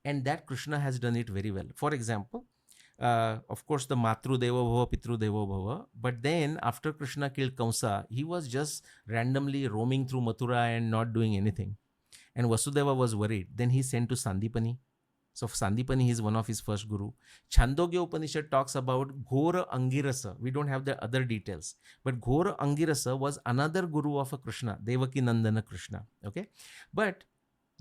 And that Krishna has done it very well. For example, of course, the Matru Deva Bhava, Pitru Deva Bhava. But then, after Krishna killed Kamsa, he was just randomly roaming through Mathura and not doing anything. And Vasudeva was worried. Then he sent to Sandipani. So Sandipani is one of his first guru. Chandogya Upanishad talks about Ghora Angirasa. We don't have the other details. But Ghora Angirasa was another guru of a Krishna, Devaki Nandana Krishna. Okay. But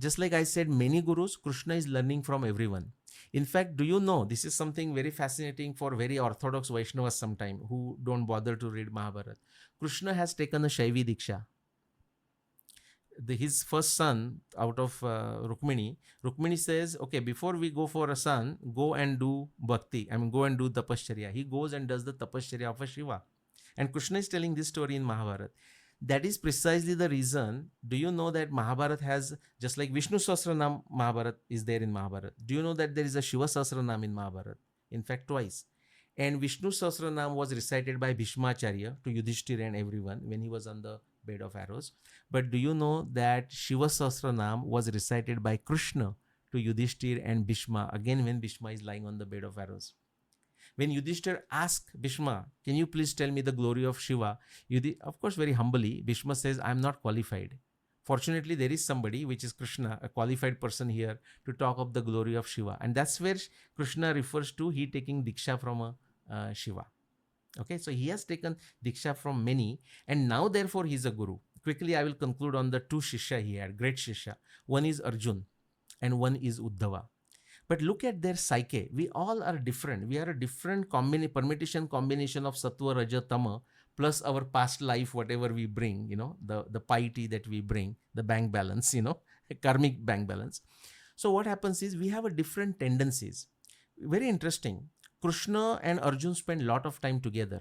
just like I said, many gurus, Krishna is learning from everyone. In fact, do you know, this is something very fascinating for very orthodox Vaishnavas sometime who don't bother to read Mahabharata. Krishna has taken a Shaivi Diksha. His first son out of Rukmini says, okay, before we go for a son, go and do bhakti. Go and do tapascharya. He goes and does the tapascharya of a Shiva. And Krishna is telling this story in Mahabharata. That is precisely the reason. Do you know that Mahabharata has, just like Vishnu Sahasranam Mahabharata is there in Mahabharata. Do you know that there is a Shiva Sahasranam in Mahabharata? In fact, twice. And Vishnu Sahasranam was recited by Bhishmacharya to Yudhishthira and everyone when he was on the bed of arrows. But do you know that Shiva Sahasranam was recited by Krishna to Yudhishthira and Bhishma, again when Bhishma is lying on the bed of arrows? When Yudhishthira asked Bhishma, can you please tell me the glory of Shiva? Of course, very humbly, Bhishma says, I am not qualified. Fortunately, there is somebody, which is Krishna, a qualified person here to talk of the glory of Shiva. And that's where Krishna refers to he taking Diksha from a Shiva. Okay, so he has taken Diksha from many, and now therefore he is a guru. Quickly, I will conclude on the two Shishya he had, great Shishya. One is Arjun and one is Uddhava. But look at their psyche. We all are different. We are a different permutation combination of Sattva, Raja, Tama, plus our past life, whatever we bring, the piety that we bring, the bank balance, karmic bank balance. So what happens is we have a different tendencies. Very interesting. Krishna and Arjun spend a lot of time together.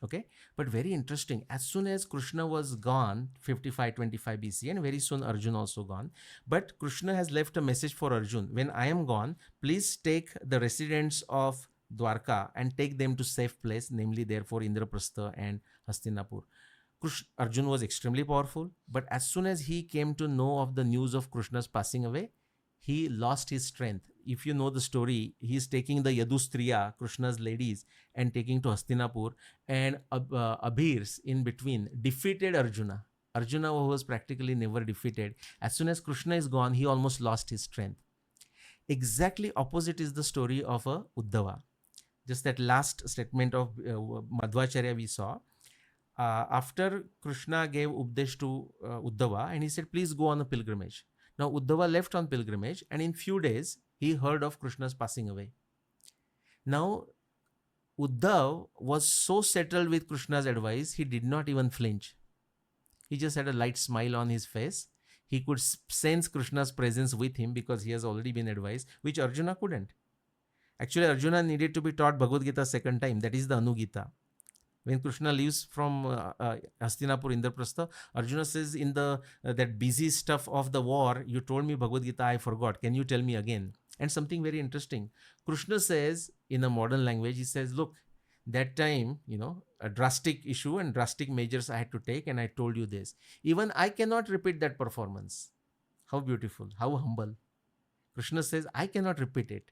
Okay, but very interesting. As soon as Krishna was gone, 55-25 BC, and very soon Arjun also gone. But Krishna has left a message for Arjun. When I am gone, please take the residents of Dwarka and take them to safe place, namely therefore Indraprastha and Hastinapur. Arjun was extremely powerful, but as soon as he came to know of the news of Krishna's passing away, he lost his strength. If you know the story, he is taking the Yadu Striya, Krishna's ladies, and taking to Hastinapur, and Abhirs in between defeated Arjuna. Arjuna was practically never defeated. As soon as Krishna is gone, he almost lost his strength. Exactly opposite is the story of Uddhava. Just that last statement of Madhvacharya we saw. After Krishna gave Updesh to Uddhava, and he said, please go on a pilgrimage. Now Uddhava left on pilgrimage, and in few days he heard of Krishna's passing away. Now Uddhav was so settled with Krishna's advice, he did not even flinch. He just had a light smile on his face. He could sense Krishna's presence with him because he has already been advised, which Arjuna couldn't. Actually, Arjuna needed to be taught Bhagavad Gita second time. That is the Anugita. When Krishna leaves from Hastinapur, Indraprastha, Arjuna says, in that busy stuff of the war, you told me Bhagavad Gita, I forgot. Can you tell me again? And something very interesting. Krishna says, in a modern language, he says, look, that time, a drastic issue and drastic measures I had to take, and I told you this. Even I cannot repeat that performance. How beautiful, how humble. Krishna says, I cannot repeat it.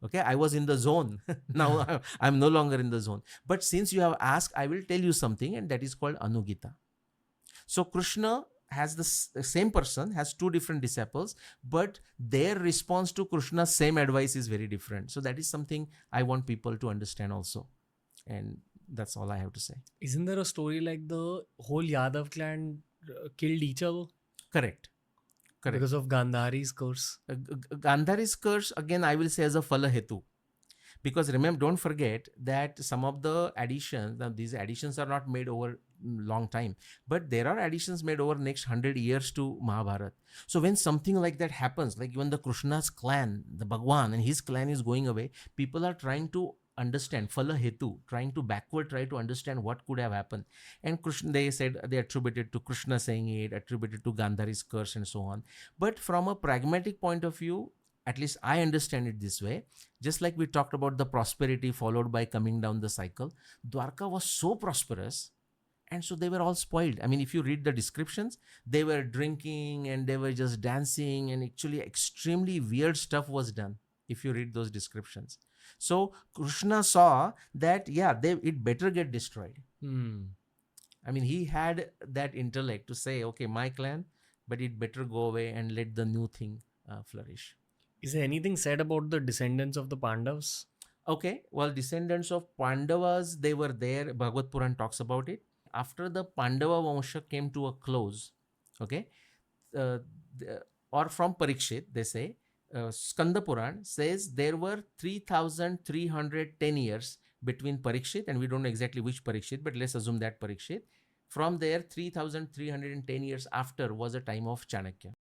Okay, I was in the zone. Now I'm no longer in the zone. But since you have asked, I will tell you something, and that is called Anugita. So Krishna has the same person, has two different disciples, but their response to Krishna's same advice is very different. So that is something I want people to understand also. And that's all I have to say. Isn't there a story like the whole Yadav clan killed each other? Correct. Because of Gandhari's curse. Gandhari's curse, again, I will say as a Phala Hetu. Because remember, don't forget that some of the additions, now these additions are not made over long time, but there are additions made over next 100 years to Mahabharata. So when something like that happens, like even the Krishna's clan, the Bhagwan and his clan is going away, people are trying to understand, Phala Hetu, trying to try to understand what could have happened. And Krishna, they said, they attributed to Krishna saying it, attributed to Gandhari's curse and so on. But from a pragmatic point of view, at least I understand it this way, just like we talked about the prosperity followed by coming down the cycle, Dwarka was so prosperous, And so they were all spoiled. I mean, if you read the descriptions, they were drinking and they were just dancing, and actually extremely weird stuff was done if you read those descriptions. So Krishna saw that, yeah, it better get destroyed. I mean, he had that intellect to say, okay, my clan, but it better go away and let the new thing flourish. Is there anything said about the descendants of the Pandavas? Okay, well, descendants of Pandavas, they were there. Bhagavad Puran talks about it. After the Pandava Vansha came to a close, okay, uh, or from Parikshit, they say, Skanda Puran says there were 3,310 years between Parikshit, and we don't know exactly which Parikshit, but let's assume that Parikshit. From there, 3,310 years after was a time of Chanakya.